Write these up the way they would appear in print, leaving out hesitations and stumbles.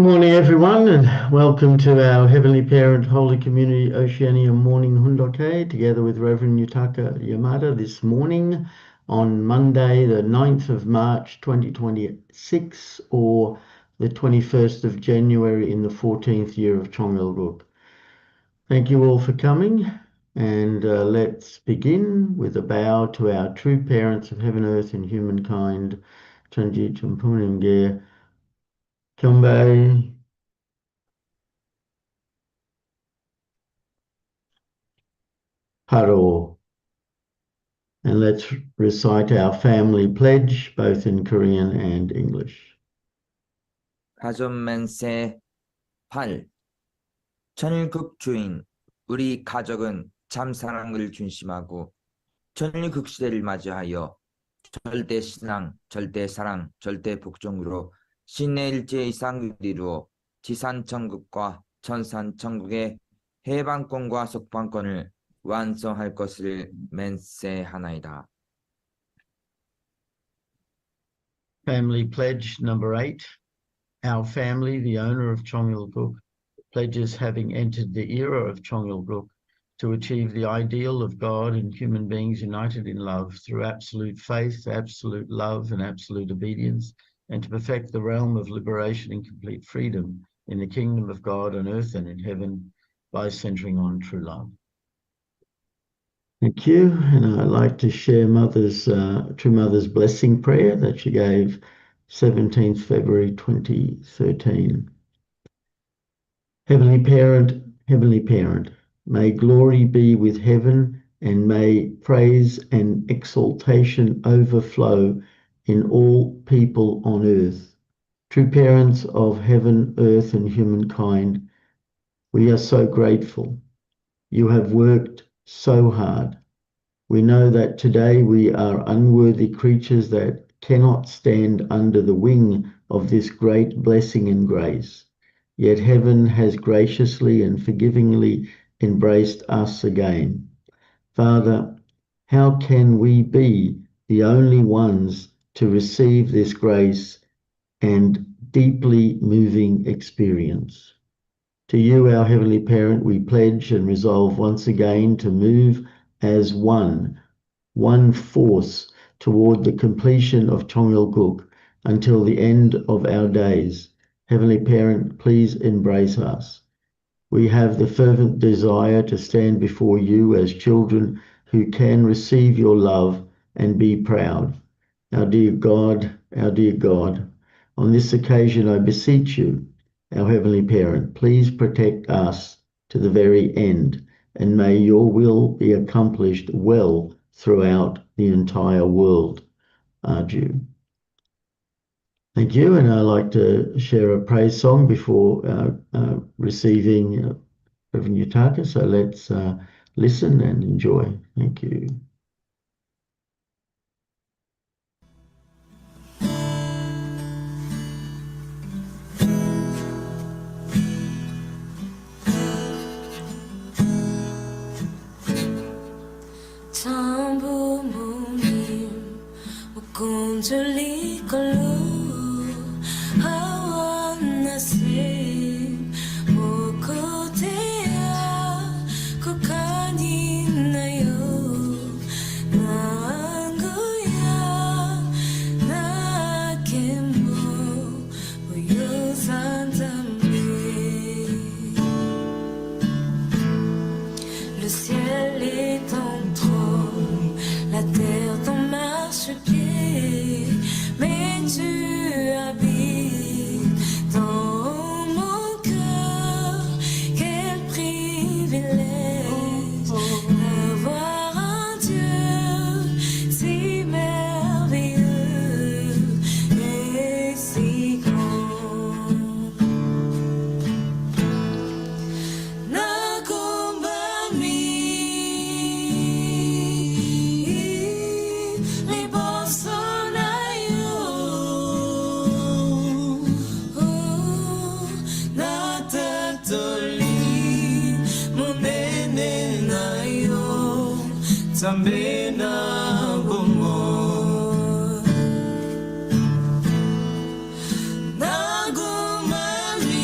Good morning, everyone, and welcome to our Heavenly Parent Holy Community Oceania morning hundoke, together with Reverend Yutaka Yamada this morning on Monday, the 9th of March 2026, or the 21st of January in the 14th year of Chongyalguk. Thank you all for coming, and let's begin with a bow to our true parents of heaven, earth, and humankind. Chanji Champunenge Kyombai. Paro. And let's recite our family pledge, both in Korean and English. 가족만세 8. 천일국 주인, 우리 가족은 참 사랑을 중심하고 천일국 시대를 맞이하여 절대 신앙, 절대 사랑, 절대 복종으로 신의 일제의 쌍을 이루어 지산 천국과 천산 천국의 해방권과 속방권을 완성할 것을 맹세하나이다. Family pledge number 8. Our family, the owner of Chongyalguk, pledges having entered the era of Chongyalguk to achieve the ideal of God and human beings united in love through absolute faith, absolute love, and absolute obedience, and to perfect the realm of liberation and complete freedom in the kingdom of God on earth and in heaven by centering on true love. Thank you. And I'd like to share True Mother's blessing prayer that she gave 17th February 2013. Heavenly Parent, may glory be with heaven, and may praise and exaltation overflow in all people on earth. True parents of heaven, earth, and humankind, we are so grateful. You have worked so hard. We know that today we are unworthy creatures that cannot stand under the wing of this great blessing and grace. Yet heaven has graciously and forgivingly embraced us again. Father, how can we be the only ones to receive this grace and deeply moving experience? To you, our Heavenly Parent, we pledge and resolve once again to move as one force toward the completion of Chongyalguk until the end of our days. Heavenly Parent, please embrace us. We have the fervent desire to stand before you as children who can receive your love and be proud. Our dear God, on this occasion I beseech you, our Heavenly Parent, please protect us to the very end, and may your will be accomplished well throughout the entire world. Arju. Thank you, and I'd like to share a praise song before receiving Reverend Yutaka, so let's listen and enjoy. Thank you. Le ciel est ton trône, la terre ton marchepied, mais tu habites dans mon cœur. Quel privilège d'avoir un Dieu si merveilleux et si grand. Zambena Gomo Nagumari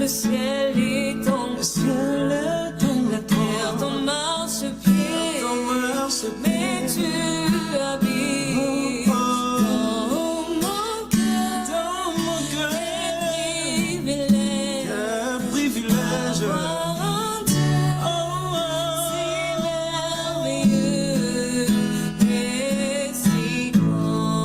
Le ciel est ton la terre ton marchepied, mais tu habites dans mon cœur. Quel privilège d'avoir un Dieu si merveilleux et si grand.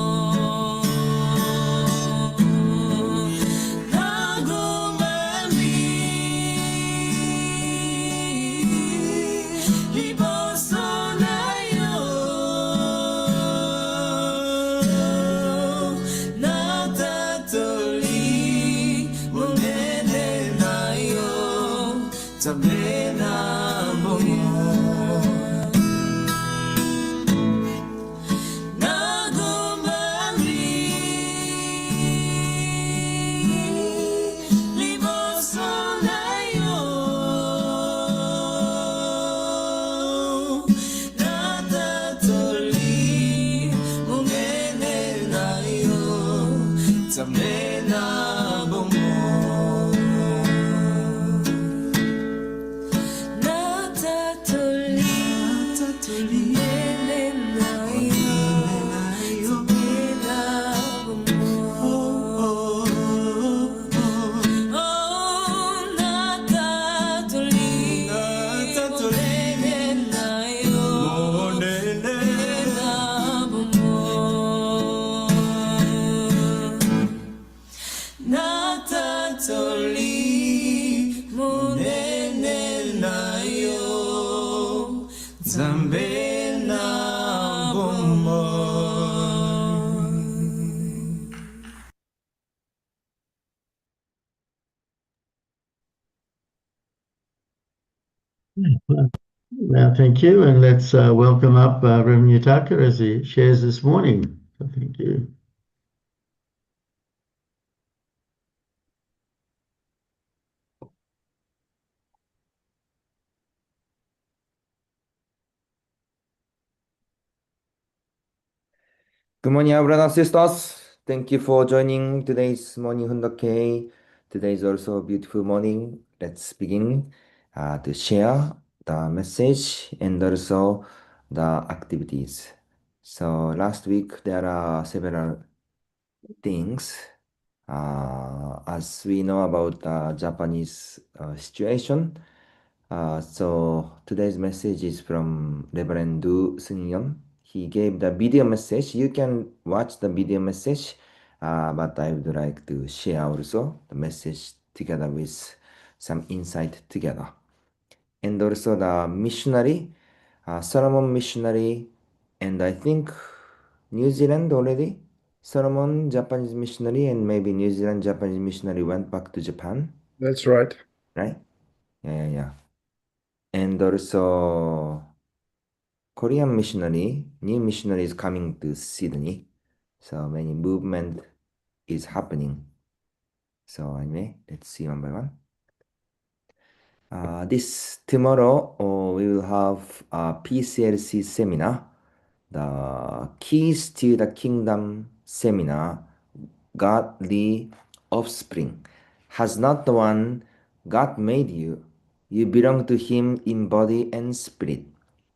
Now, thank you, and let's welcome up Rev Yutaka as he shares this morning. So thank you. Good morning, brothers and sisters. Thank you for joining today's morning Hundake. Today is also a beautiful morning. Let's begin to share the message and also the activities. So last week there are several things. As we know about the Japanese situation. So today's message is from Reverend Du Sunyon. He gave the video message. You can watch the video message, but I would like to share also the message together with some insight together. And also the missionary, Solomon missionary, and I think New Zealand already. Solomon Japanese missionary and maybe New Zealand Japanese missionary went back to Japan, That's right. right? Yeah. And also Korean missionary, new missionary is coming to Sydney. So many movement is happening. So anyway, let's see one by one. This tomorrow we will have a PCLC seminar, the Keys to the Kingdom seminar, Godly Offspring. Has not the one God made you? You belong to Him in body and spirit.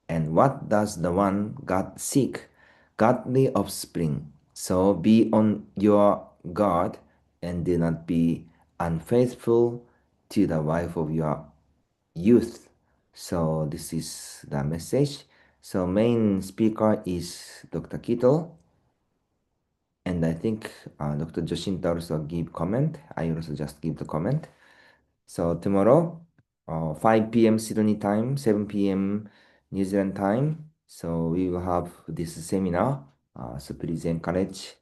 And what does the one God seek? Godly offspring. So be on your guard and do not be unfaithful to the wife of your youth. So this is the message. So main speaker is Dr. Kittle. And I think Dr. Joshinta also give comment. I also just give the comment. So tomorrow, 5 p.m. Sydney time, 7 p.m. New Zealand time. So we will have this seminar. So please encourage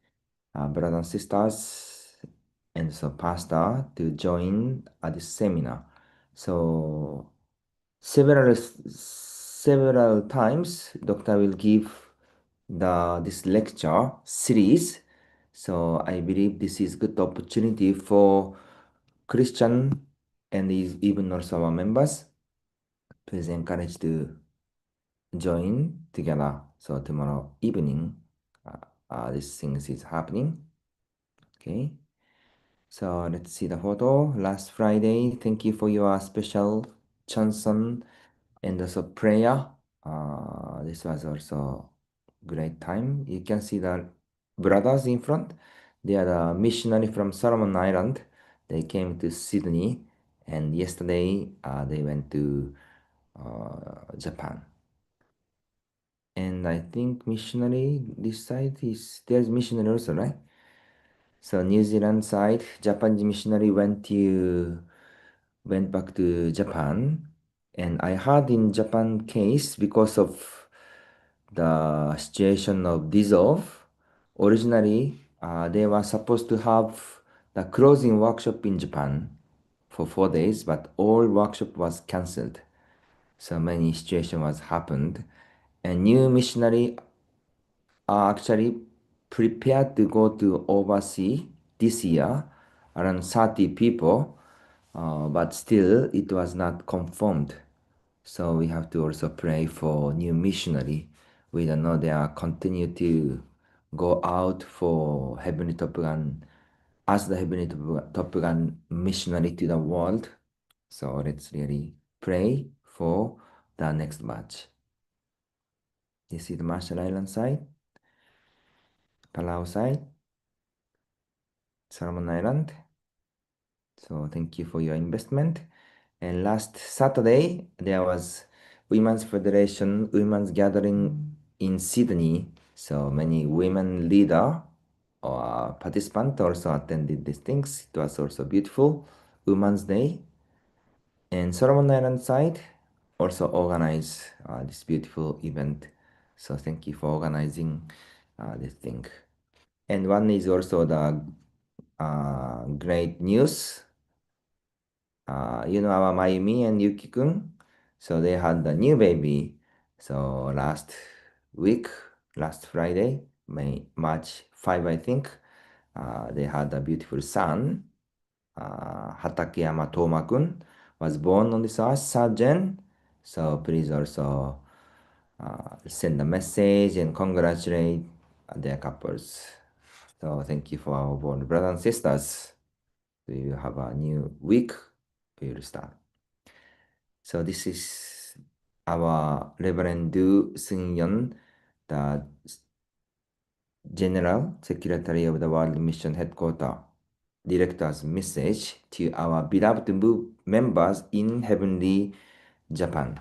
brothers and sisters and so pastor to join this seminar. So several times, Doctor will give this lecture series. So I believe this is good opportunity for Christian and even also our members. Please encourage to join together. So tomorrow evening, this things is happening. Okay. So let's see the photo. Last Friday, thank you for your special chanson and also prayer. This was also great time. You can see the brothers in front. They are the missionary from Solomon Island. They came to Sydney, and yesterday they went to Japan. And I think missionary this side is there's missionary also, right? So New Zealand side, Japanese missionary went back to Japan, and I heard in Japan case because of the situation of dissolve. Originally, they were supposed to have the closing workshop in Japan for 4 days, but all workshop was cancelled. So many situation was happened, and new missionary are actually prepared to go to overseas this year, around 30 people, but still it was not confirmed. So we have to also pray for new missionary. We don't know they are continue to go out for Heavenly Top Gun as the Heavenly Top Gun missionary to the world. So let's really pray for the next batch. This is the Marshall Island side, Palau side, Solomon Island. So thank you for your investment. And last Saturday, there was Women's Federation Women's Gathering in Sydney. So many women leader or participant also attended these things. It was also beautiful Women's Day. And Solomon Island side also organized this beautiful event. So thank you for organizing this thing. And one is also the great news. Our Mayumi and Yuki-kun. So they had the new baby. So last week, last Friday, March 5, I think, they had a beautiful son. Hatakeyama Toma-kun was born on this earth, 3rd Jan. So please also send a message and congratulate their couples. So thank you for our born brothers and sisters. We will have a new week. We will start. So this is our Reverend Du Seung-yeon, the General Secretary of the World Mission Headquarters, Director's message to our beloved members in Heavenly Japan.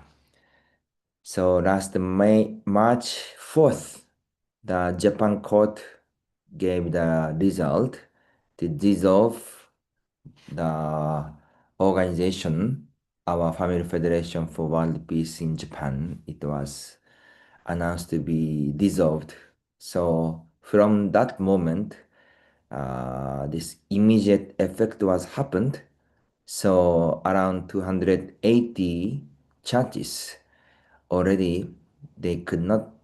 So last March 4th, the Japan court gave the result to dissolve the organization, our Family Federation for World Peace in Japan. It was announced to be dissolved. So from that moment, this immediate effect was happened. So around 280 churches already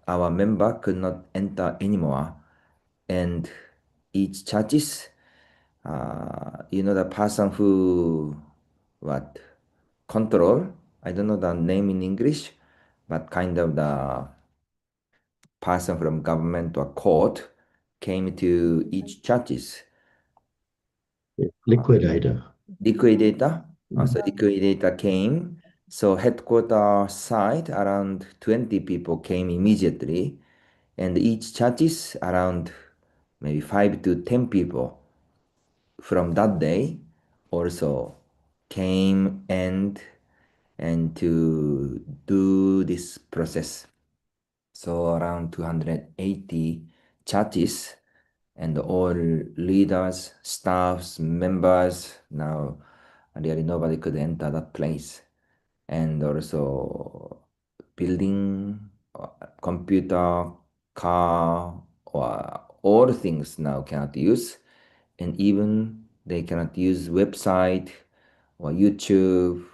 our member could not enter anymore. And each churches, the person who control, I don't know the name in English, but kind of the person from government or court came to each churches. Liquidator. Liquidator. So liquidator came. So headquarter side, around 20 people came immediately. And each churches around maybe 5 to 10 people from that day also came and to do this process. So around 280 churches and all leaders, staffs, members, now really nobody could enter that place. And also building, computer, car, or all things now cannot use. And even they cannot use website or YouTube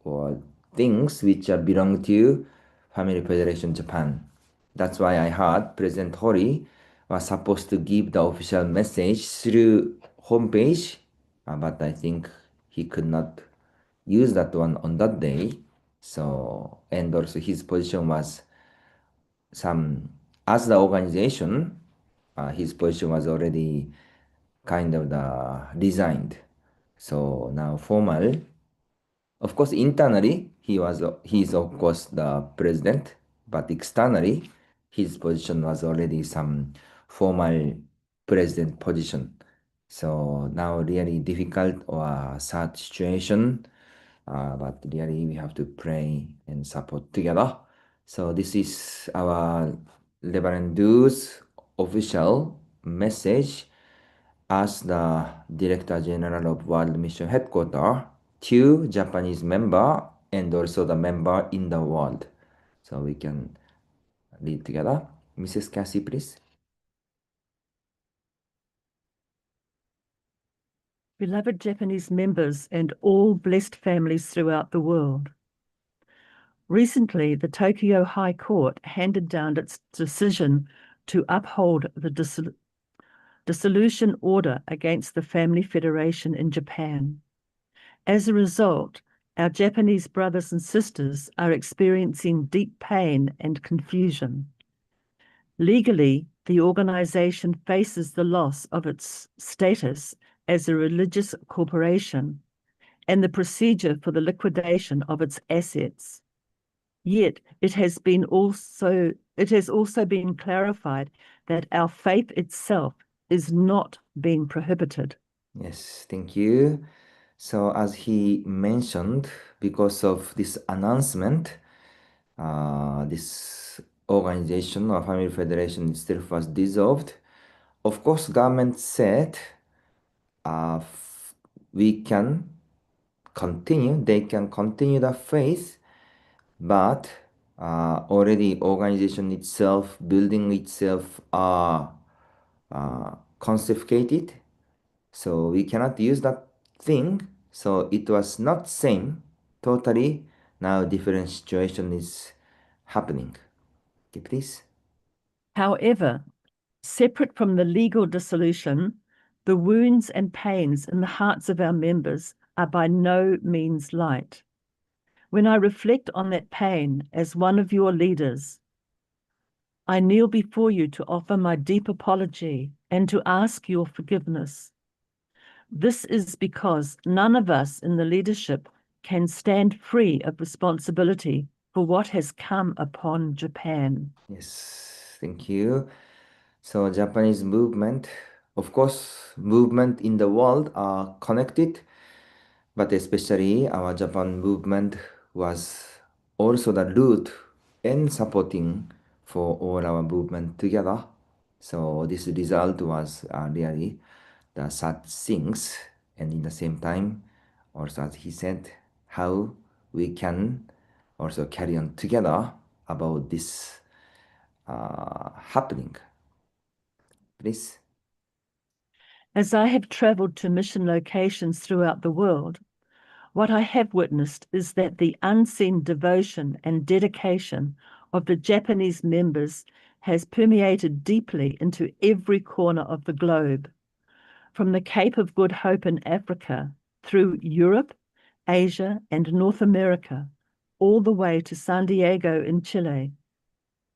or things which belong to Family Federation Japan. That's why I heard President Hori was supposed to give the official message through homepage, but I think he could not use that one on that day. So, and also his position was as the organization, his position was already kind of the resigned. So now formal. Of course, internally he is of course the president, but externally his position was already some formal president position. So now really difficult or sad situation, but really we have to pray and support together. So this is our Lebanon Dues official message as the Director General of World Mission Headquarters to Japanese member and also the member in the world. So we can read together. Mrs. Cassie, please. Beloved Japanese members and all blessed families throughout the world. Recently, the Tokyo High Court handed down its decision to uphold the dissolution order against the Family Federation in Japan. As a result, our Japanese brothers and sisters are experiencing deep pain and confusion. Legally, the organization faces the loss of its status as a religious corporation and the procedure for the liquidation of its assets. Yet it has also been clarified that our faith itself is not being prohibited. Yes, thank you. So as he mentioned, because of this announcement, this organization or family federation itself was dissolved. Of course, government said we can continue, they can continue the faith, but already organization itself, building itself are confiscated. So we cannot use that thing. So it was not same, totally. Now different situation is happening. Okay, please. However, separate from the legal dissolution, the wounds and pains in the hearts of our members are by no means light. When I reflect on that pain as one of your leaders, I kneel before you to offer my deep apology and to ask your forgiveness. This is because none of us in the leadership can stand free of responsibility for what has come upon Japan. Yes, thank you. So Japanese movement, of course, movement in the world are connected, but especially our Japan movement was also the root and supporting for all our movement together. So this result was really the sad things, and in the same time, also as he said, how we can also carry on together about this happening. Please. As I have traveled to mission locations throughout the world, what I have witnessed is that the unseen devotion and dedication of the Japanese members has permeated deeply into every corner of the globe, from the Cape of Good Hope in Africa, through Europe, Asia, and North America, all the way to San Diego in Chile.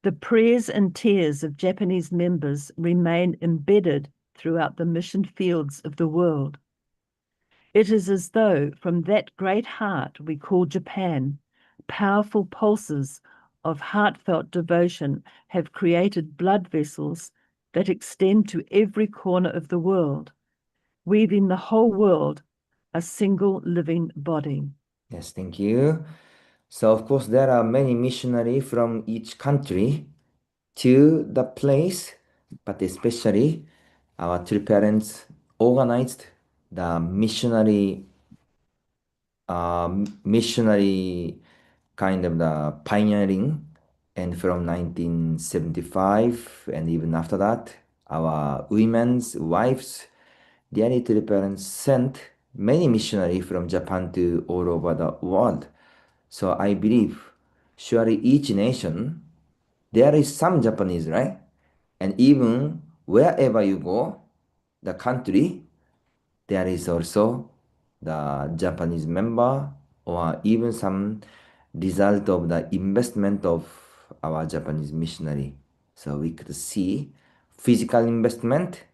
The prayers and tears of Japanese members remain embedded throughout the mission fields of the world. It is as though from that great heart we call Japan, powerful pulses of heartfelt devotion have created blood vessels that extend to every corner of the world, weaving the whole world a single living body. Yes, thank you. So of course there are many missionaries from each country to the place, but especially our three parents organized the missionary kind of the pioneering, and from 1975 and even after that, our women's wives, their three parents sent many missionaries from Japan to all over the world. So I believe surely each nation there is some Japanese, right? And even wherever you go, the country, there is also the Japanese member or even some result of the investment of our Japanese missionary. So we could see physical investment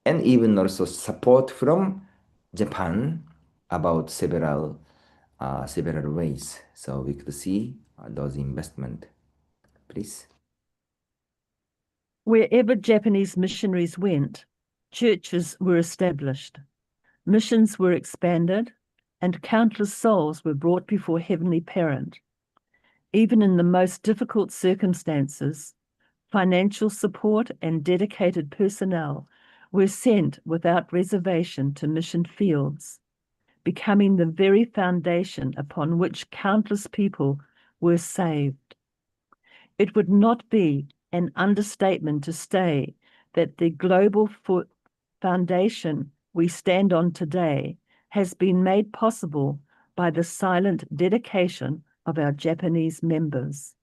and even also support from Japan about several ways. So we could see those investment. Please. Wherever Japanese missionaries went, churches were established, missions were expanded, and countless souls were brought before Heavenly Parent. Even in the most difficult circumstances, financial support and dedicated personnel were sent without reservation to mission fields, becoming the very foundation upon which countless people were saved. It would not be an understatement to say that the global foundation we stand on today has been made possible by the silent dedication of our Japanese members.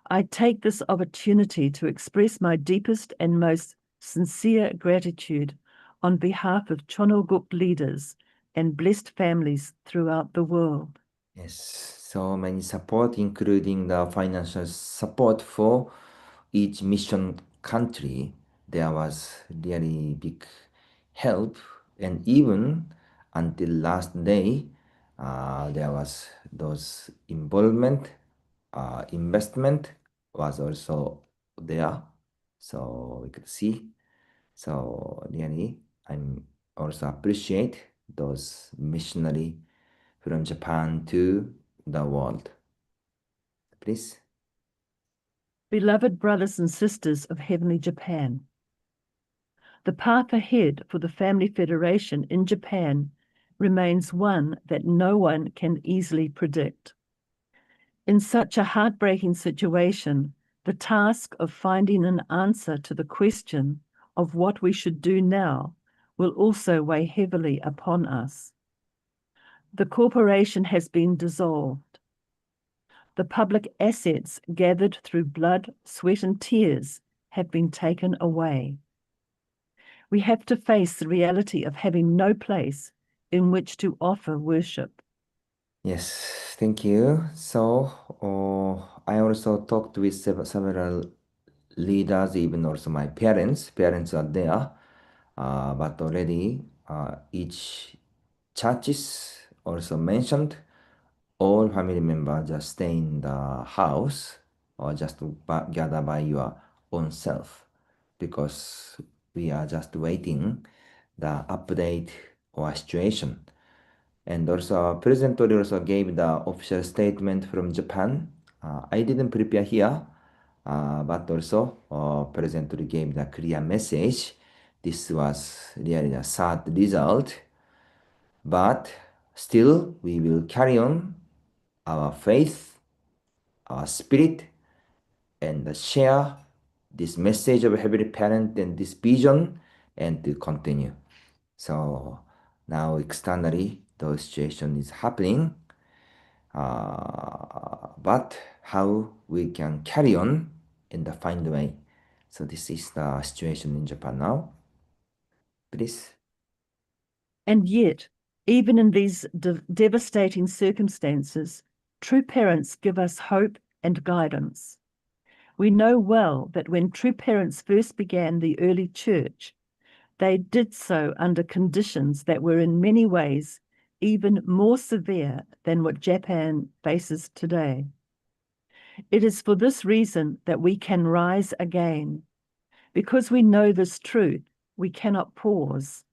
I take this opportunity to express my deepest and most sincere gratitude on behalf of Chonoguk leaders and blessed families throughout the world. Yes, so many support, including the financial support for each mission country. There was really big help, and even until last day, there was those involvement, investment was also there. So we could see. So really, I'm also appreciate those missionary from Japan to the world. Please. Beloved brothers and sisters of Heavenly Japan, the path ahead for the Family Federation in Japan remains one that no one can easily predict. In such a heartbreaking situation, the task of finding an answer to the question of what we should do now will also weigh heavily upon us. The corporation has been dissolved. The public assets gathered through blood, sweat, and tears have been taken away. We have to face the reality of having no place in which to offer worship. Yes, thank you. So I also talked with several leaders, even also my parents. Parents are there, but already each churches also mentioned all family members just stay in the house or just gather by your own self because we are just waiting the update or situation. And also President Tori also gave the official statement from Japan. I didn't prepare here, but also President Tori gave the clear message. This was really a sad result, but still we will carry on our faith, our spirit, and share this message of Heavenly Parent and this vision and to continue. So now externally, the situation is happening, but how we can carry on and find a way. So this is the situation in Japan now. Please. And yet, even in these devastating circumstances, true parents give us hope and guidance. We know well that when true parents first began the early church, they did so under conditions that were in many ways even more severe than what Japan faces today. It is for this reason that we can rise again. Because we know this truth, we cannot pause.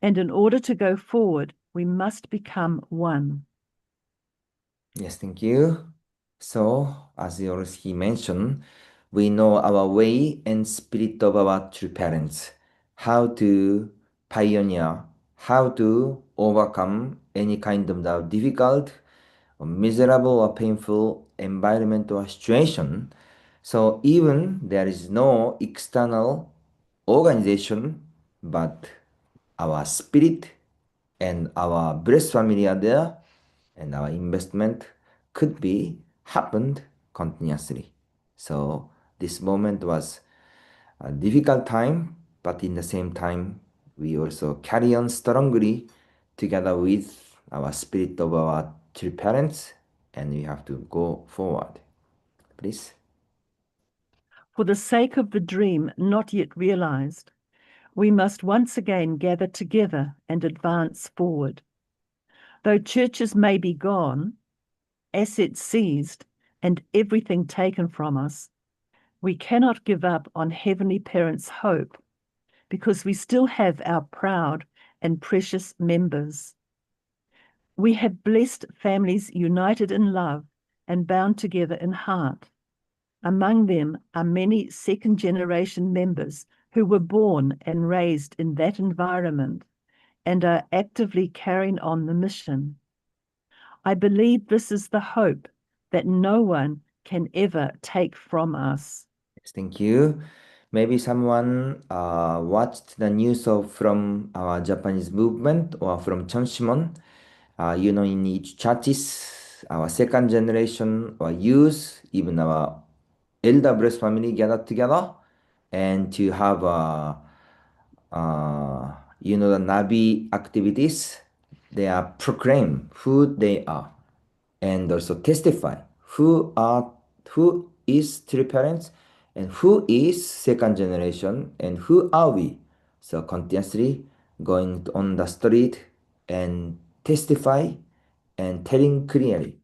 And in order to go forward, we must become one. Yes, thank you. So, as he mentioned, we know our way and spirit of our true parents, how to pioneer, how to overcome any kind of the difficult, or miserable, or painful environment or situation. So, even there is no external organization, but our spirit and our blessed family are there, and our investment could be happened continuously. So this moment was a difficult time, but in the same time, we also carry on strongly together with our spirit of our true parents, and we have to go forward. Please. For the sake of the dream not yet realized, we must once again gather together and advance forward. Though churches may be gone, assets seized, and everything taken from us, we cannot give up on Heavenly Parents' hope, because we still have our proud and precious members. We have blessed families united in love and bound together in heart. Among them are many second-generation members who were born and raised in that environment and are actively carrying on the mission. I believe this is the hope that no one can ever take from us. Yes, thank you. Maybe someone watched the news from our Japanese movement or from Chonshimon. In each churches, our second generation or youth, even our elder blessed family gathered together and to have the Nabi activities. They are proclaim who they are and also testify who is true parents and who is second generation and who are we. So continuously going on the street and testify and telling clearly.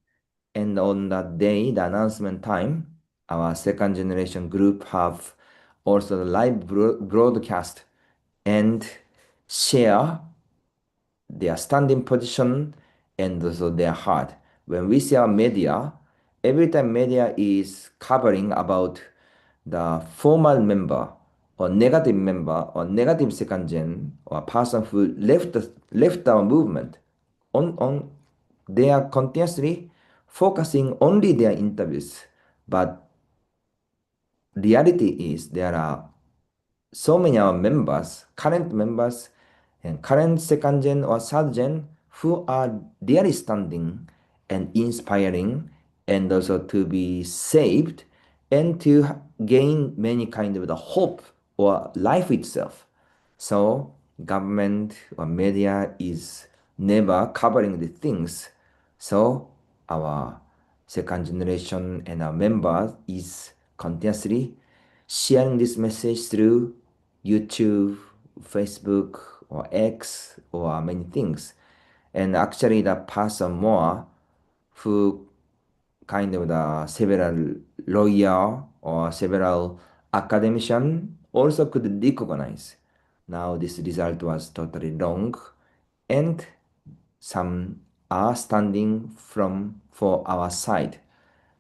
And on that day, the announcement time, our second generation group have also the live broadcast and share their standing position and also their heart. When we see our media, every time media is covering about the formal member or negative second gen or person who left our movement, they are continuously focusing only their interviews. But reality is there are so many our members, current members, and current second gen or third gen who are really standing and inspiring and also to be saved and to gain many kind of the hope or life itself. So government or media is never covering the things. So our second generation and our members is continuously sharing this message through YouTube, Facebook, or X, or many things. And actually, the person more who kind of the several lawyer or several academician also could recognize. Now this result was totally wrong, and some are standing for our side.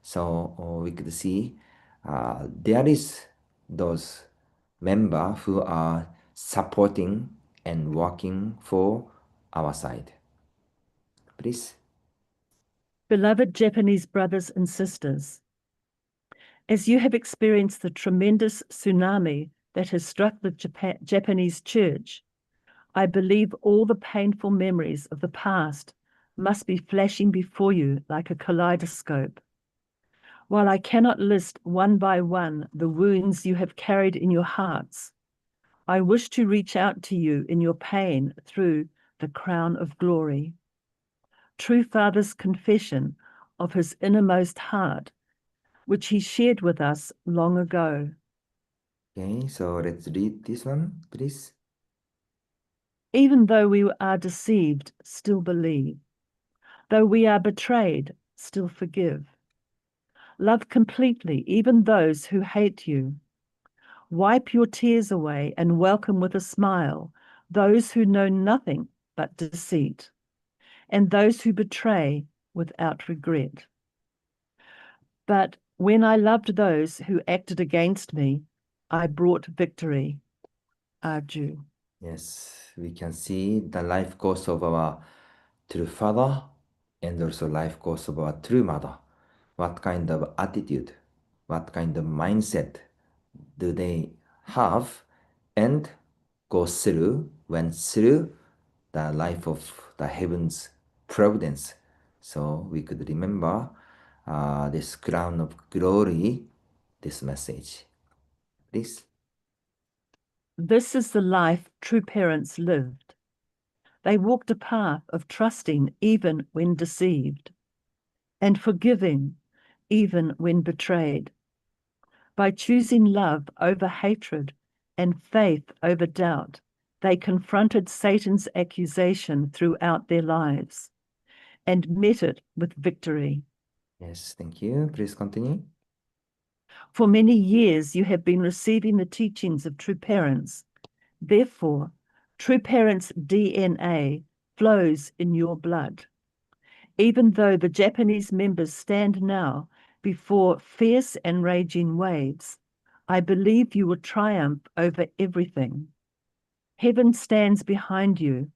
So we could see there is those members who are supporting and working for our side. Please. Beloved Japanese brothers and sisters, as you have experienced the tremendous tsunami that has struck the Japanese church, I believe all the painful memories of the past must be flashing before you like a kaleidoscope. While I cannot list one by one the wounds you have carried in your hearts, I wish to reach out to you in your pain through the crown of glory. True Father's confession of his innermost heart, which he shared with us long ago. Okay, so let's read this one, please. Even though we are deceived, still believe. Though we are betrayed, still forgive. Love completely even those who hate you. Wipe your tears away and welcome with a smile those who know nothing but deceit, and those who betray without regret. But when I loved those who acted against me, I brought victory. Adieu. Yes, we can see the life course of our true father and also life course of our true mother. What kind of attitude, what kind of mindset do they have and go through, went through the life of the heaven's providence. So we could remember this crown of glory, this message. Please. This is the life true parents lived. They walked a path of trusting even when deceived, and forgiving even when betrayed. By choosing love over hatred and faith over doubt, They confronted Satan's accusation throughout their lives and met it with victory. Yes, thank you. Please continue. For many years, you have been receiving the teachings of true parents. Therefore, true parents' DNA flows in your blood. Even though the Japanese members stand now before fierce and raging waves, I believe you will triumph over everything. Heaven stands behind you,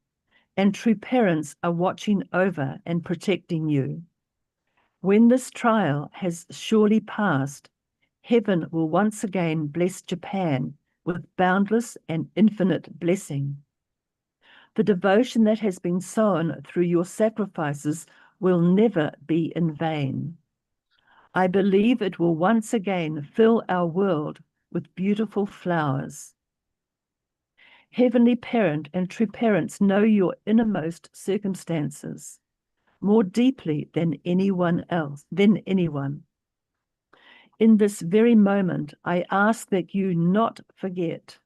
and true parents are watching over and protecting you. When this trial has surely passed, heaven will once again bless Japan with boundless and infinite blessing. The devotion that has been sown through your sacrifices will never be in vain. I believe it will once again fill our world with beautiful flowers. Heavenly Parent and true parents know your innermost circumstances more deeply than anyone. In this very moment, I ask that you not forget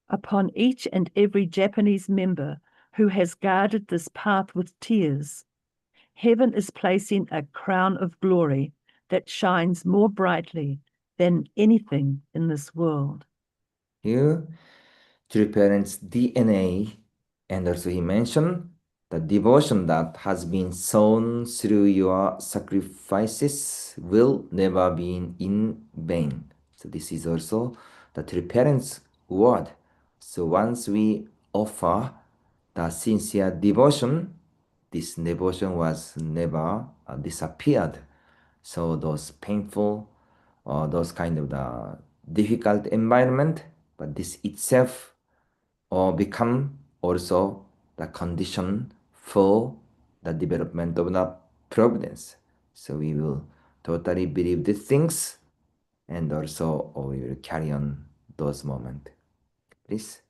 upon each and every Japanese member who has guarded this path with tears. Heaven is placing a crown of glory that shines more brightly than anything in this world. You, true parents' DNA, and also he mentioned the devotion that has been sown through your sacrifices will never be in vain. So this is also the true parents' word. So once we offer the sincere devotion, this devotion was never disappeared. So those painful or those kind of the difficult environment, but this itself or become also the condition for the development of the providence. So we will totally believe these things and also we will carry on those moments. Please.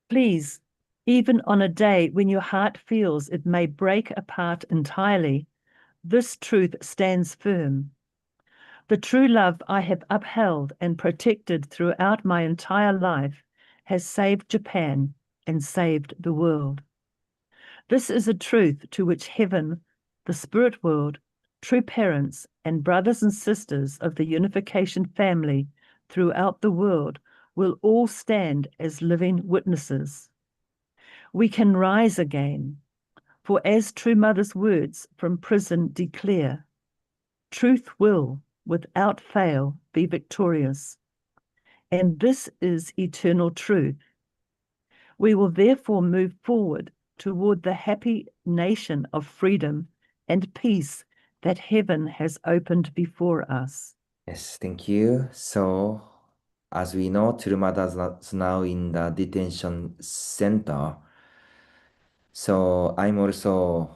Please, even on a day when your heart feels it may break apart entirely, this truth stands firm. The true love I have upheld and protected throughout my entire life has saved Japan and saved the world. This is a truth to which heaven, the spirit world, true parents, and brothers and sisters of the unification family throughout the world will all stand as living witnesses. We can rise again, for as True Mother's words from prison declare, truth will, without fail, be victorious. And this is eternal truth. We will therefore move forward toward the happy nation of freedom and peace that heaven has opened before us. Yes, thank you. So, as we know, Turumada is now in the detention center. So, I'm also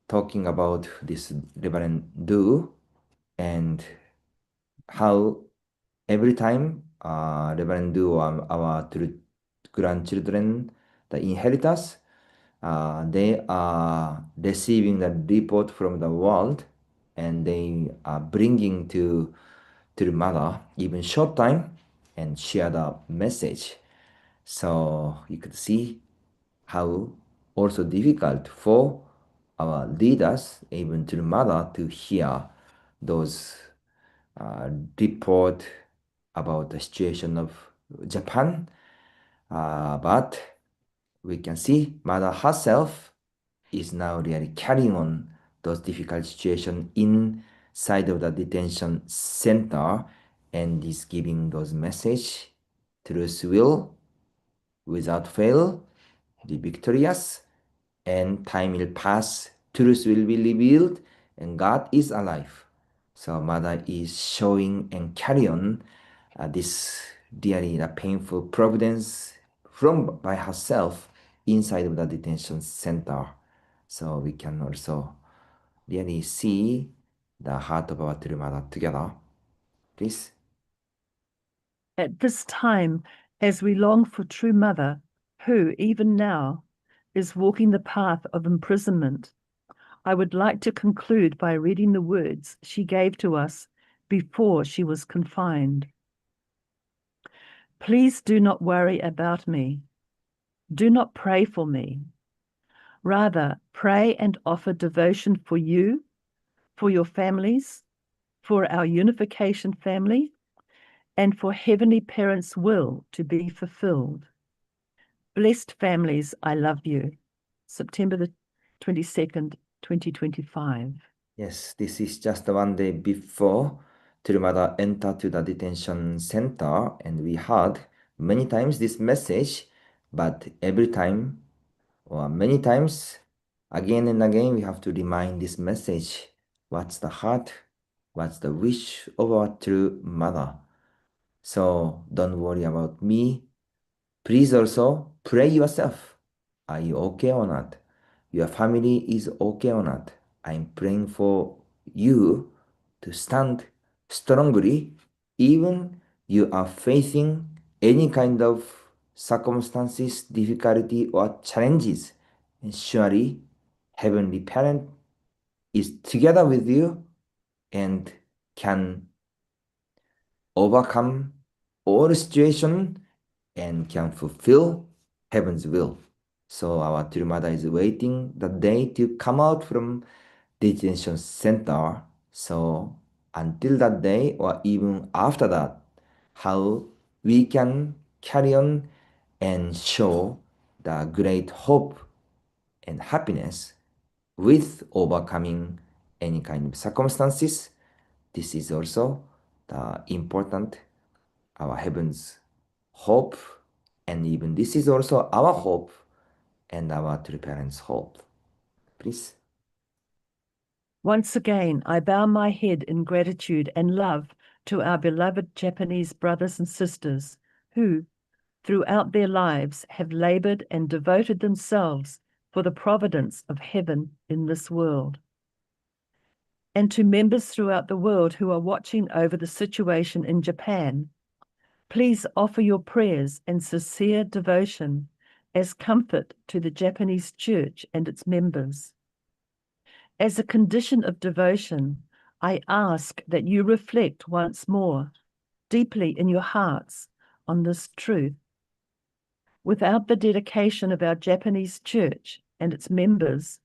talking about this Reverend Du and how every time Reverend Du or our grandchildren, the inheritors, they are receiving the report from the world and they are bringing to the mother even short time and share the message. So you could see how also difficult for our leaders, even to the mother, to hear those report about the situation of Japan. But we can see mother herself is now really carrying on those difficult situations inside of the detention center and is giving those message. Truth will, without fail, be victorious, and time will pass, truth will be revealed, and God is alive. So mother is showing and carry on this really painful providence from by herself inside of the detention center. So we can also really see the heart of our true mother together. Please. At this time, as we long for True Mother, who, even now, is walking the path of imprisonment, I would like to conclude by reading the words she gave to us before she was confined. Please do not worry about me. Do not pray for me. Rather, pray and offer devotion for you, for your families, for our unification family, and for Heavenly Parents' will to be fulfilled. Blessed families, I love you. September the 22nd, 2025. Yes, this is just one day before Tirumada entered to the detention center, and we heard many times this message, but every time or many times, again and again, we have to remind this message. What's the heart? What's the wish of our true mother? So don't worry about me. Please also pray yourself. Are you okay or not? Your family is okay or not? I'm praying for you to stand strongly, even you are facing any kind of circumstances, difficulty, or challenges. And surely, Heavenly Parent is together with you and can overcome all situation and can fulfill heaven's will. So our true mother is waiting the day to come out from detention center. So until that day or even after that, how we can carry on and show the great hope and happiness with overcoming any kind of circumstances. This is also the important our heaven's hope, and even this is also our hope and our true parents' hope. Please. Once again, I bow my head in gratitude and love to our beloved Japanese brothers and sisters who, throughout their lives, have labored and devoted themselves for the providence of heaven in this world. And to members throughout the world who are watching over the situation in Japan, please offer your prayers and sincere devotion as comfort to the Japanese Church and its members. As a condition of devotion, I ask that you reflect once more, deeply in your hearts, on this truth. Without the dedication of our Japanese Church and its members,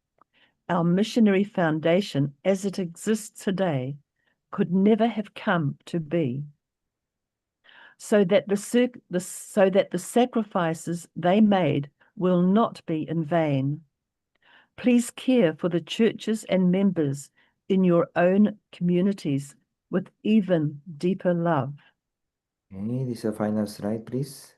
our missionary foundation as it exists today could never have come to be. So that the sacrifices they made will not be in vain. Please care for the churches and members in your own communities with even deeper love. Okay, this is a final slide, please.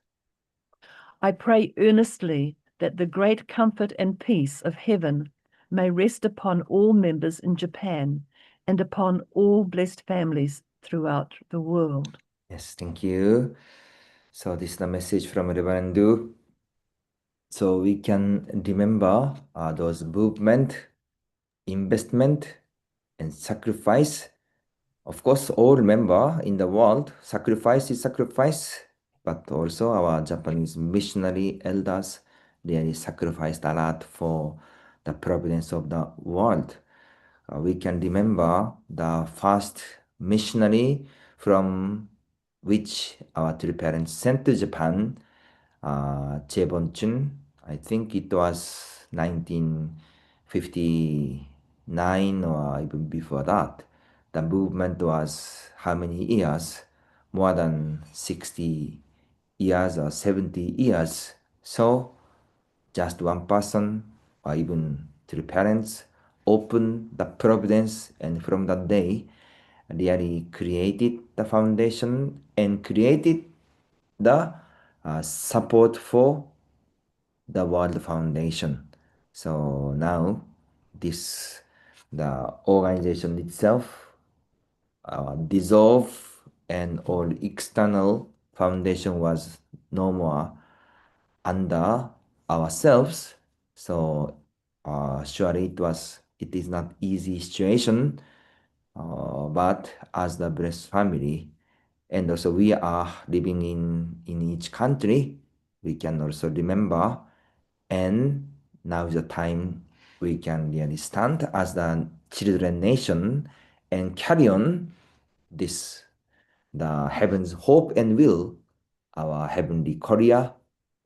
I pray earnestly that the great comfort and peace of heaven may rest upon all members in Japan and upon all blessed families throughout the world. Yes, thank you. So this is the message from Reverend Du. So we can remember those movement, investment, and sacrifice. Of course, all remember in the world, sacrifice is sacrifice, but also our Japanese missionary elders really sacrificed a lot for the providence of the world. We can remember the first missionary from which our three parents sent to Japan, Chebonchun. I think it was 1959 or even before that. The movement was how many years? More than 60 years or 70 years. So just one person or even three parents opened the providence, and from that day really created the foundation and created the support for the World Foundation. So now the organization itself dissolved, and all external foundation was no more under ourselves. So surely it is not easy situation, but as the blessed family, and also we are living in each country, we can also remember, and now is the time we can really stand as the children nation and carry on the heaven's hope and will, our heavenly Korea,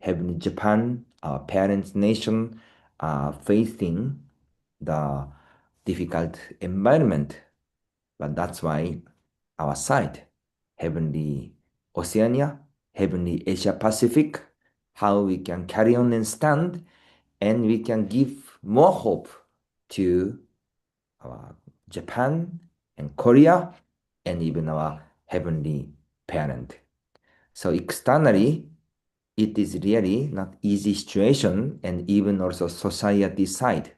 heavenly Japan, our parents' nation are facing the difficult environment. But that's why our side, Heavenly Oceania, Heavenly Asia Pacific, how we can carry on and stand, and we can give more hope to our Japan and Korea, and even our heavenly parent. So externally, it is really not easy situation, and even also society side.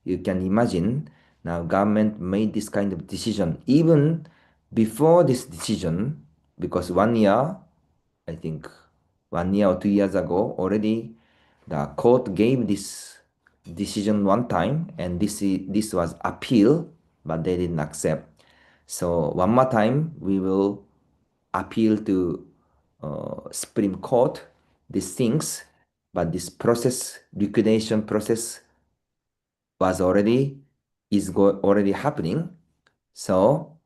You can imagine now government made this kind of decision even before this decision, because 1 year, I think 1 year or 2 years ago, already the court gave this decision one time, and this was appeal, but they didn't accept. So one more time, we will appeal to Supreme Court these things, but this process, liquidation process, was already happening. So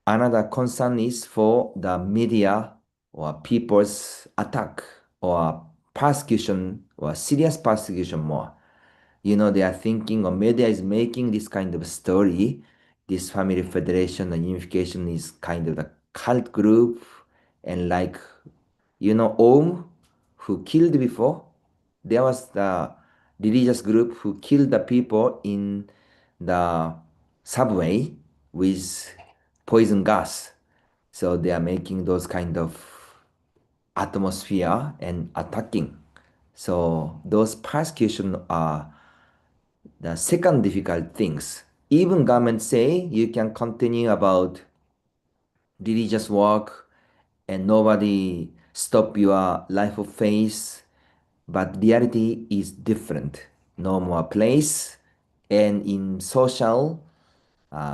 another concern is for the media or people's attack or persecution or serious persecution more. You know, they are thinking, or media is making this kind of story. This family federation and unification is kind of the cult group, and like, you know, Om, who killed before, there was the religious group who killed the people in the subway with poison gas. So they are making those kind of atmosphere and attacking. So those persecution are the second difficult things. Even government say you can continue about religious work and nobody stop your life of faith, but reality is different. No more place, and in social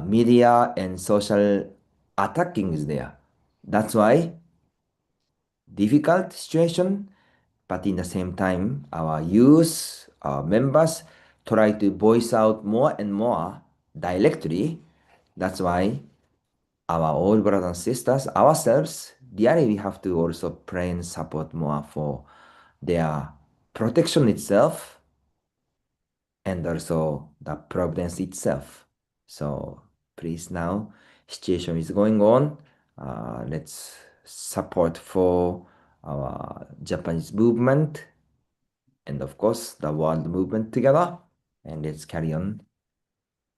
media and social attacking is there. That's why difficult situation, but in the same time, our youth, our members try to voice out more and more directly. That's why our old brothers and sisters, ourselves, really we have to also pray and support more for their protection itself and also the providence itself. So please now, situation is going on. Let's support for our Japanese movement and of course the world movement together, and let's carry on.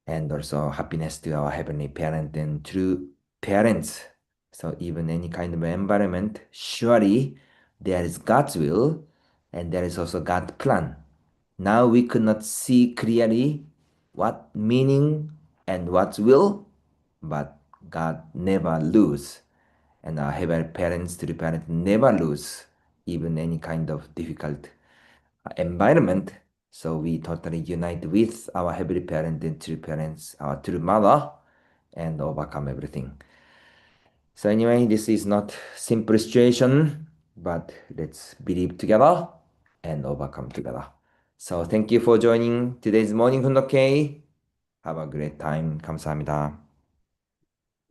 And also happiness to our heavenly parent and true parents. So even any kind of environment, surely there is God's will and there is also God's plan. Now we could not see clearly what meaning and what's will, but God never lose. And our heavenly parents, true parents never lose even any kind of difficult environment. So we totally unite with our heavenly parent and true parents, our true mother, and overcome everything. So anyway, this is not simple situation, but let's believe together and overcome together. So thank you for joining today's morning Hundoke. Have a great time. 감사합니다.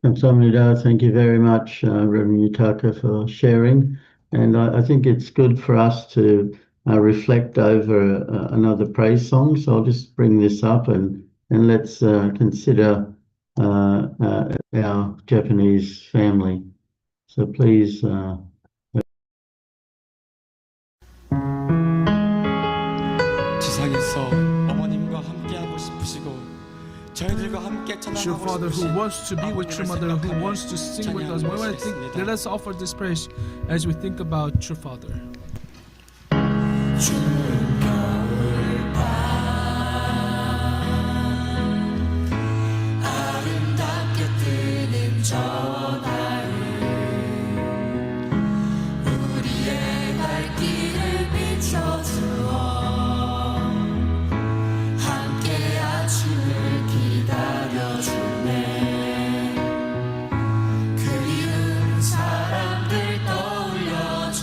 Kamsahamnida, thank you very much, Rev Yutaka, for sharing. And I think it's good for us to reflect over another praise song. So I'll just bring this up and let's consider our Japanese family. So please. 지상에서 어머님과 함께하고 싶으시고 저희들과 함께 True 찬양하고 Father who 싶으신 wants to be with True Mother, who wants to sing with us. Let us offer this praise as we think about True Father. 아름답게 뜨는 저 달 우리의 발길을 비춰주어 함께 아침을 기다려주네 그리운 사람들 떠올려줘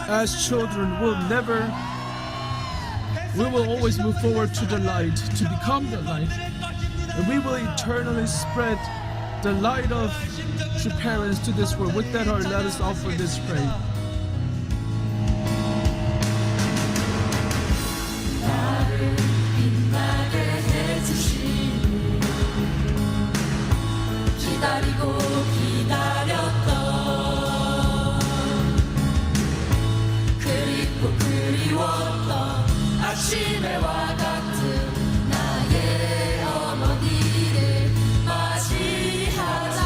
as children we will always move forward to the light, to become the light. And we will eternally spread the light of true parents to this world. With that heart, let us offer this prayer. 나를 빛나게 해주시니 기다리고 기다렸던 그립고 그리웠던 아침에와 같은 나의 어머니를 맞이하자.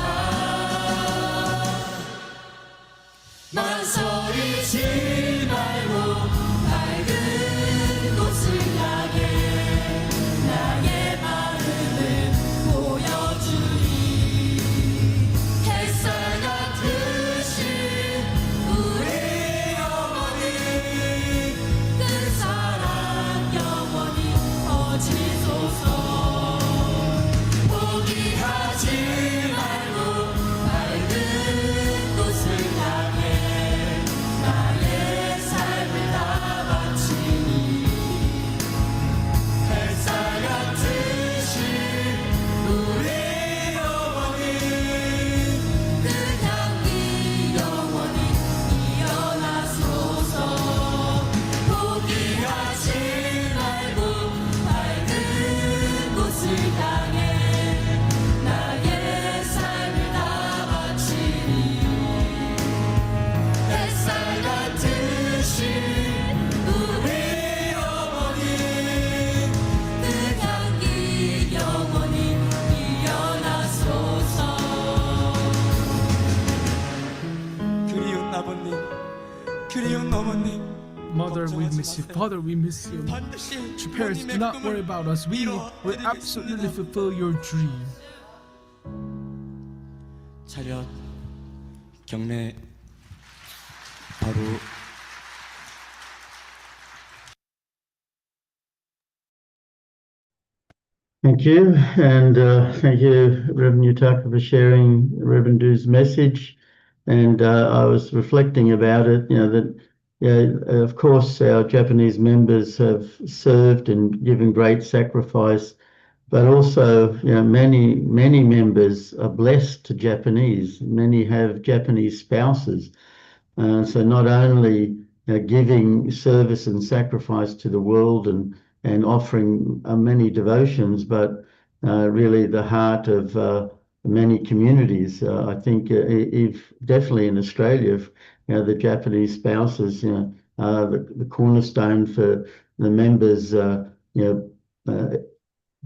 망설이지 말고 밝은 곳을 향해 나의 마음을 보여주리. 햇살 같으신 우리 어머니 그 사랑 영원히 퍼지소서. 포기하지 말고 밝은 곳을 향해 나의 삶을 다 바치니. 햇살 같으신 우리 어머니 그 향기 영원히 이어나소서. 포기하지 말고 밝은 곳을 향해 나의 삶을 다 바치니. 햇살 같으신 우리 어머니 그 향기 영원히 이어나소서. 그리운 아버님, 그리운 어머님, Mother, we miss you. Father, we miss you. 반드시 True parents, do not worry about us. We will absolutely fulfill your dream. 차렷 경례 바로 Thank you, and thank you, Reverend Yutaka, for sharing Reverend Du's message. And I was reflecting about it, that of course our Japanese members have served and given great sacrifice, but also many members are blessed to Japanese. Many have Japanese spouses, so not only giving service and sacrifice to the world and offering many devotions, but really the heart of many communities. I think if definitely in Australia, the Japanese spouses, are the cornerstone for the members,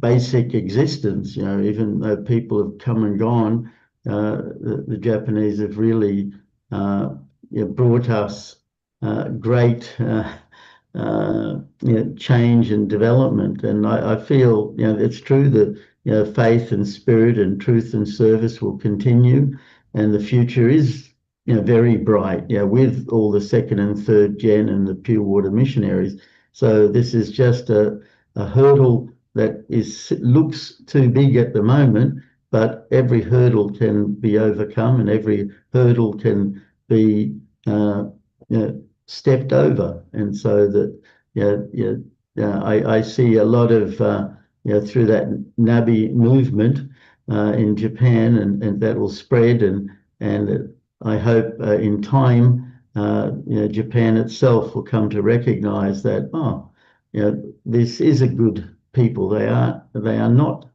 basic existence. Even though people have come and gone, the Japanese have really brought us great change and development. And I feel it's true that faith and spirit and truth and service will continue, and the future is very bright. With all the second and third gen and the pure water missionaries. So this is just a hurdle that looks too big at the moment, but every hurdle can be overcome, and every hurdle can be stepped over. And so that I see a lot of through that Nabi movement in Japan, and that will spread, and I hope in time Japan itself will come to recognize that this is a good people. They are not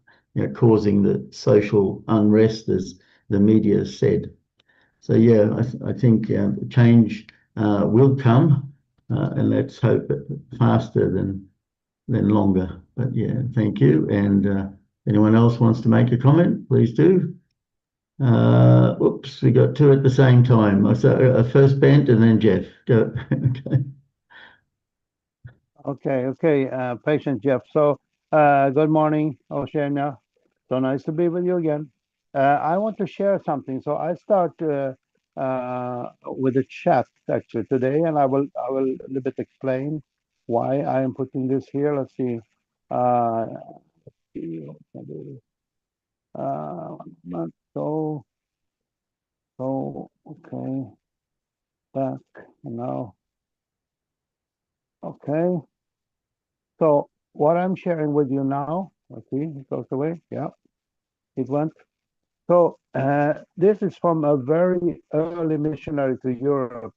causing the social unrest as the media said. So I think change will come, and let's hope it faster than longer. But thank you. And anyone else wants to make a comment, please do. Oops, we got two at the same time. So first Bent and then Jeff. Go. Okay. Patient Jeff. So good morning, Oceania. So nice to be with you again. I want to share something. So I start with a chat actually today, and I will a little bit explain why I am putting this here. Let's see. So okay, back now. sharing with you now. Let's see, it goes away. Yeah, it went. So this is from a very early missionary to Europe,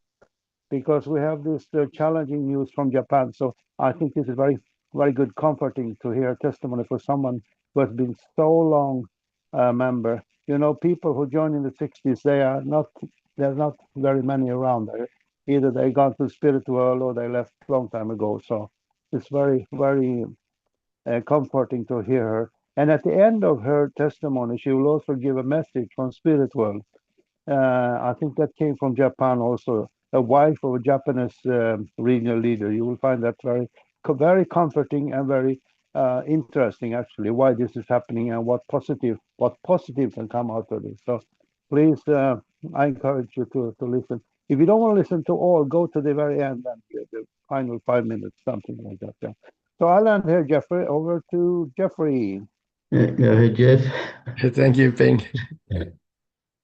because we have this challenging news from Japan. So I think this is very, very good, comforting to hear testimony for someone who has been so long a member. You know, people who joined in the 60s, there's not very many around there. Either they gone to the spirit world or they left a long time ago. So it's very, very comforting to hear her. And at the end of her testimony, she will also give a message from spirit world. I think that came from Japan also, a wife of a Japanese regional leader. You will find that very, very comforting and very interesting, actually, why this is happening and what positive can come out of this. So please, I encourage you to listen. If you don't want to listen to all, go to the very end and the final 5 minutes, something like that. Yeah. So I'll end here, Jeffrey. Over to Jeffrey. Yeah, go ahead, Jeff. Thank you, Ben.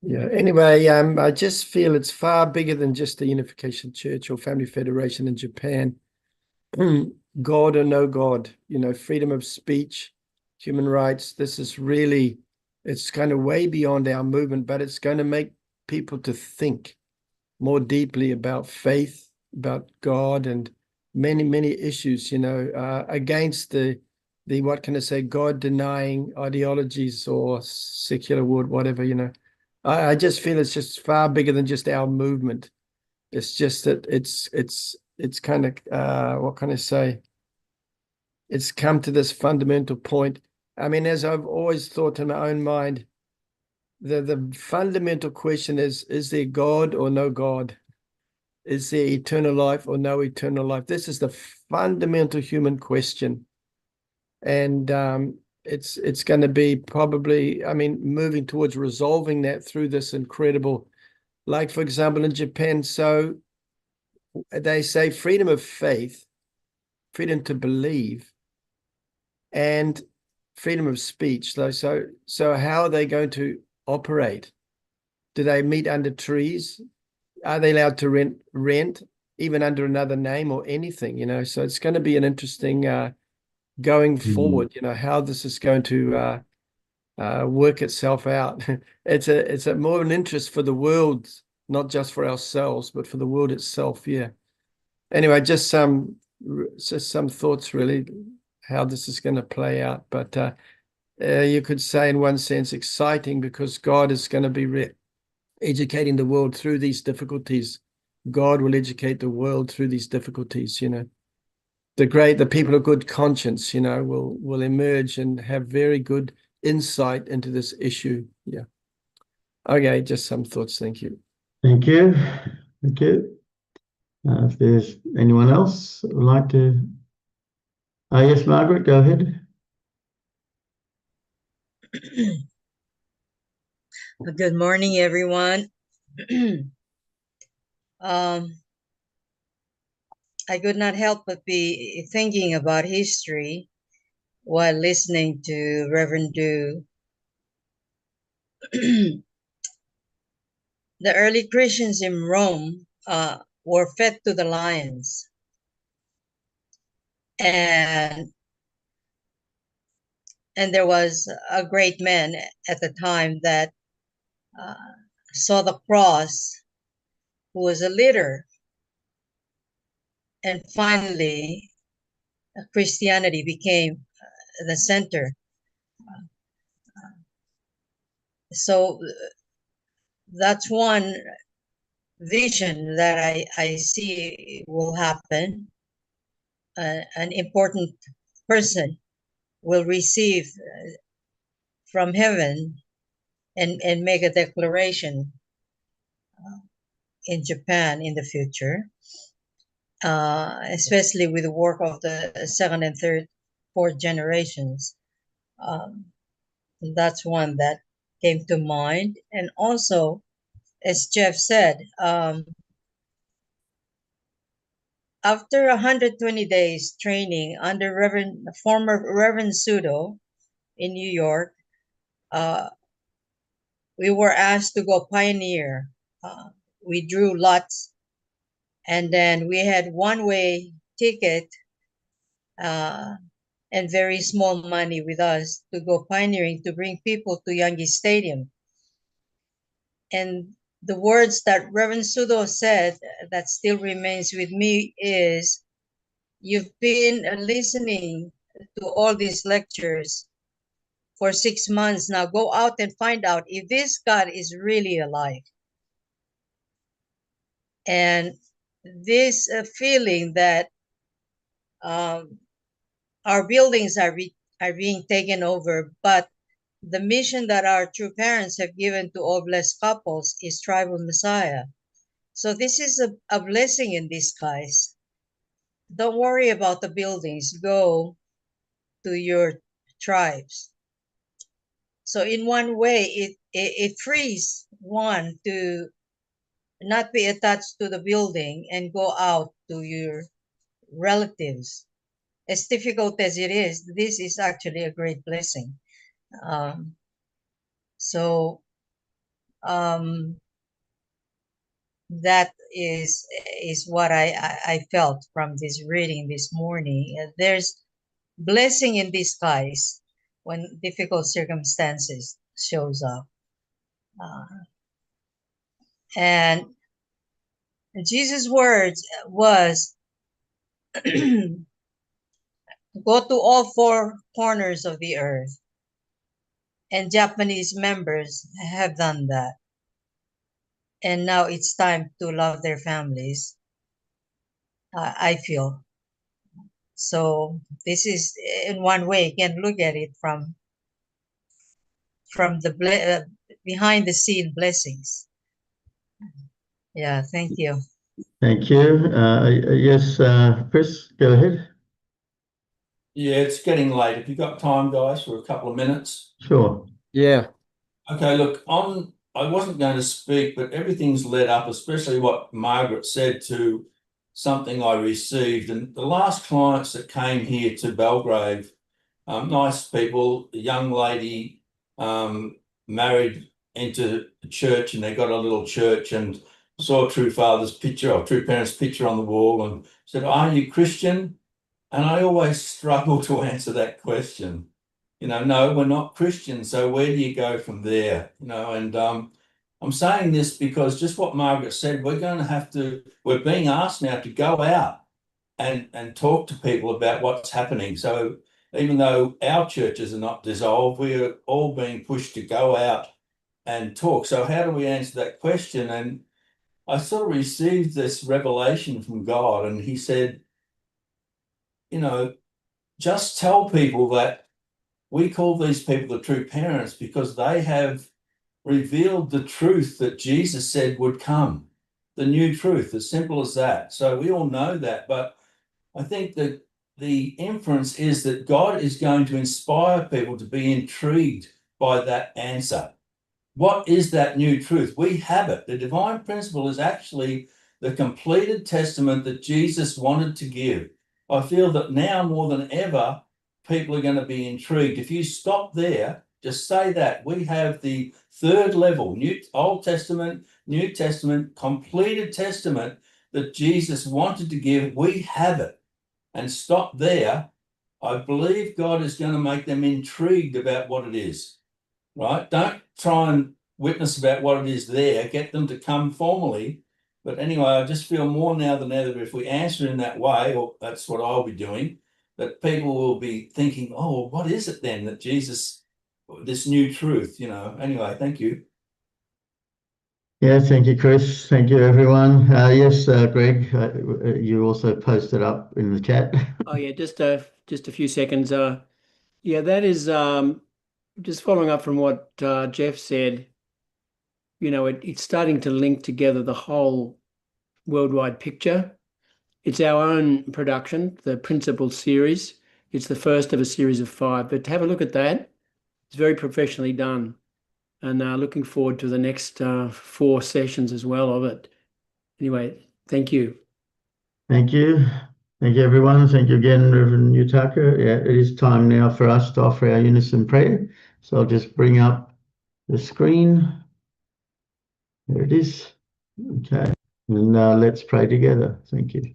Yeah. Anyway, I just feel it's far bigger than just the Unification Church or Family Federation in Japan. God or no God, you know, freedom of speech, human rights. This is really, it's kind of way beyond our movement, but it's going to make people to think more deeply about faith, about God, and many, many issues, you know, against the what can I say, God denying ideologies or secular world, whatever, you know. I just feel it's just far bigger than just our movement. It's just that it's kind of what can I say? It's come to this fundamental point. I mean, as I've always thought in my own mind, the fundamental question is there God or no God? Is there eternal life or no eternal life? This is the fundamental human question. And it's going to be probably, I mean, moving towards resolving that through this incredible, like, for example, in Japan, so they say freedom of faith, freedom to believe, and freedom of speech. So how are they going to operate? Do they meet under trees? Are they allowed to rent even under another name or anything, you know? So it's going to be an interesting going forward, you know, how this is going to work itself out. It's a more an interest for the world, not just for ourselves, but for the world itself. Yeah. Anyway, just some thoughts really how this is going to play out. But you could say in one sense exciting, because God is going to be educating the world through these difficulties. God will educate the world through these difficulties, you know. The people of good conscience, you know, will emerge and have very good insight into this issue. Yeah. Okay, just some thoughts. Thank you. Thank you. Thank you. If there's anyone else who would like to... yes, Margaret, go ahead. Good morning, everyone. I could not help but be thinking about history while listening to Reverend Du. The early Christians in Rome were fed to the lions. And there was a great man at the time that saw the cross, who was a leader. And finally, Christianity became the center. So that's one vision that I see will happen. An important person will receive from heaven and make a declaration in Japan in the future, especially with the work of the second and third, fourth generations. That's one that came to mind. And also, as Jeff said, after 120 days training under former Reverend Sudo in New York, we were asked to go pioneer. We drew lots, and then we had one-way ticket and very small money with us to go pioneering to bring people to Yangi Stadium. And the words that Reverend Sudo said that still remains with me is, you've been listening to all these lectures for 6 months now. Go out and find out if this God is really alive. And this feeling that our buildings are being taken over, but the mission that our true parents have given to all blessed couples is tribal Messiah. So this is a blessing in disguise. Don't worry about the buildings. Go to your tribes. So in one way, it frees one to not be attached to the building and go out to your relatives. As difficult as it is, this is actually a great blessing. So that is what I felt from this reading this morning. There's blessing in disguise when difficult circumstances shows up. And Jesus' words was, go to all four corners of the earth. And Japanese members have done that. And now it's time to love their families, I feel. So this is, in one way, you can look at it from the behind the scene blessings. Yeah, thank you. Thank you. Yes, Chris, go ahead. Yeah, it's getting late. Have you got time, guys, for a couple of minutes? Sure. Yeah. Okay, look, I wasn't going to speak, but everything's led up, especially what Margaret said, to something I received. And the last clients that came here to Belgrave, nice people, a young lady married into the church, and they got a little church, and saw True Father's picture or True Parents' picture on the wall and said, "Are you Christian?" And I always struggle to answer that question. No, we're not Christians. So where do you go from there? And I'm saying this because just what Margaret said, we're being asked now to go out and talk to people about what's happening. So even though our churches are not dissolved, we are all being pushed to go out and talk. So how do we answer that question? And I sort of received this revelation from God, and he said, just tell people that we call these people the true parents because they have revealed the truth that Jesus said would come, the new truth, as simple as that. So we all know that, but I think that the inference is that God is going to inspire people to be intrigued by that answer. What is that new truth? We have it. The divine principle is actually the completed testament that Jesus wanted to give. I feel that now more than ever, people are going to be intrigued. If you stop there, just say that. We have the third level, Old Testament, New Testament, completed testament that Jesus wanted to give. We have it. And stop there. I believe God is going to make them intrigued about what it is, right? Don't try and witness about what it is there. Get them to come formally. But anyway, I just feel more now than ever, if we answer in that way, or that's what I'll be doing, that people will be thinking, oh, what is it then that Jesus, this new truth, Anyway, thank you. Yeah, thank you, Chris. Thank you, everyone. Yes, Greg, you also posted up in the chat. Oh yeah, just a few seconds. Yeah, that is just following up from what Jeff said. It's starting to link together the whole worldwide picture. It's our own production, the Principal series. It's the first of a series of 5. But have a look at that. It's very professionally done. And looking forward to the next 4 sessions as well of it. Anyway, thank you. Thank you. Thank you, everyone. Thank you again, Reverend Yutaka. Yeah, it is time now for us to offer our unison prayer. So I'll just bring up the screen. There it is. Okay. And let's pray together. Thank you.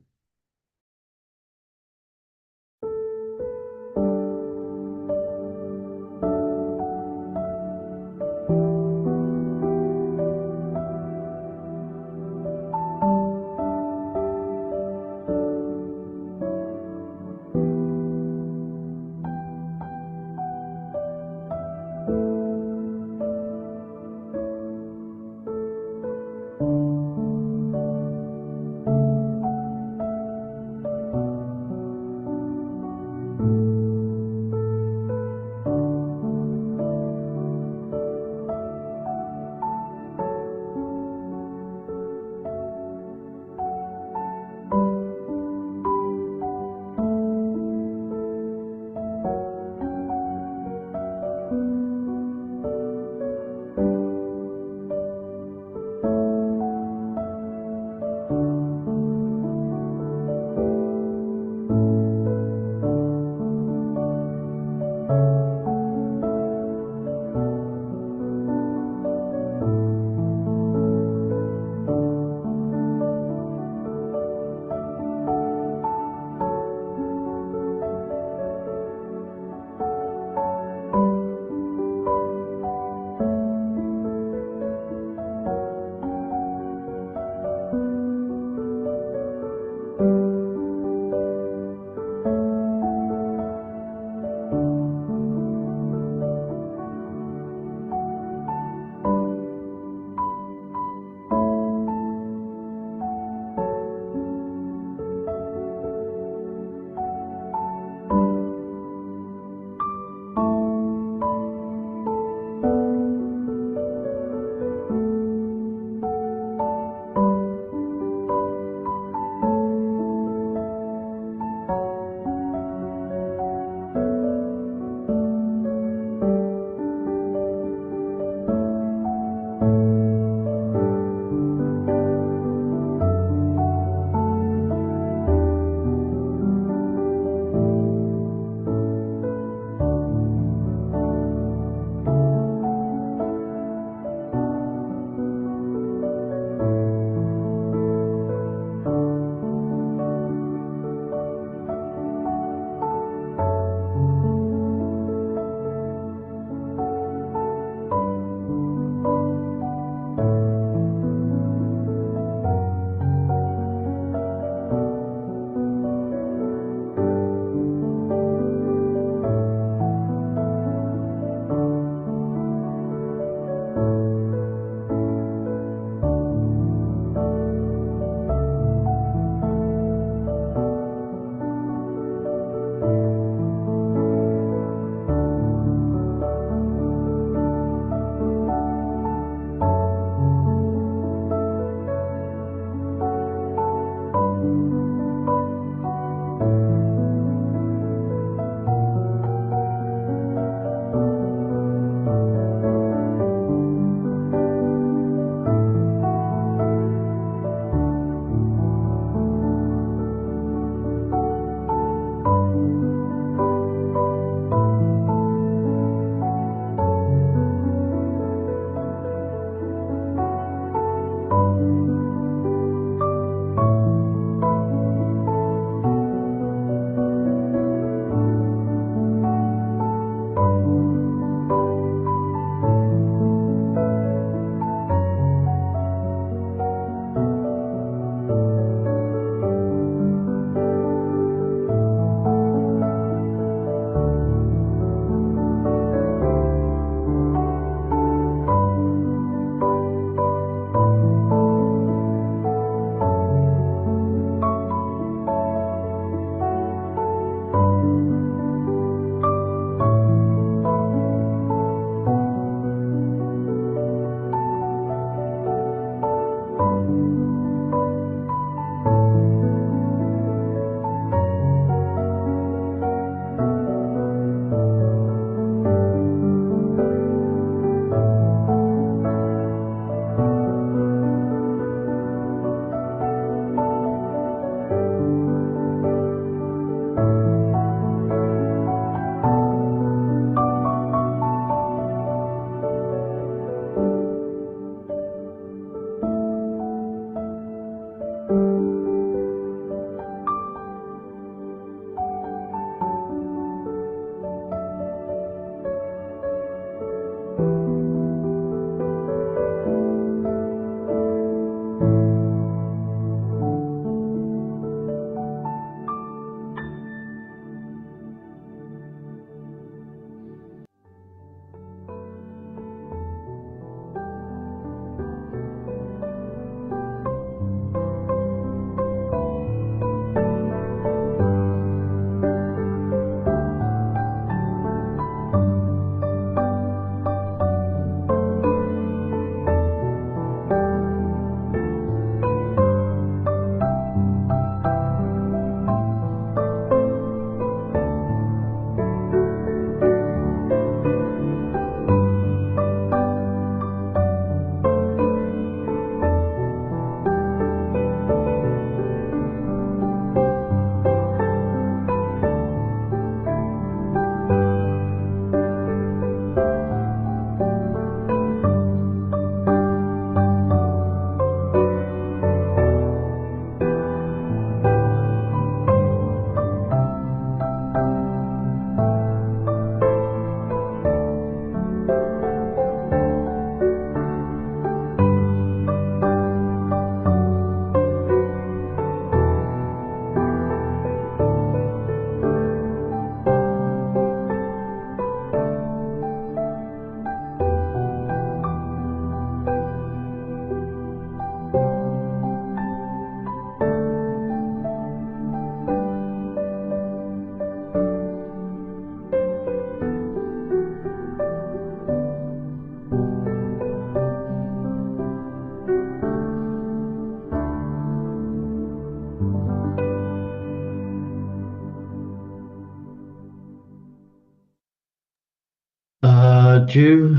Jew,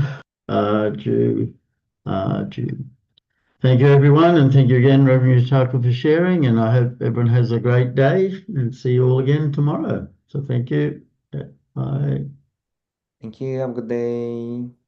Jew, Jew. Thank you, everyone, and thank you again, Reverend Yutaka, for sharing. And I hope everyone has a great day and see you all again tomorrow. So thank you. Bye. Thank you. Have a good day.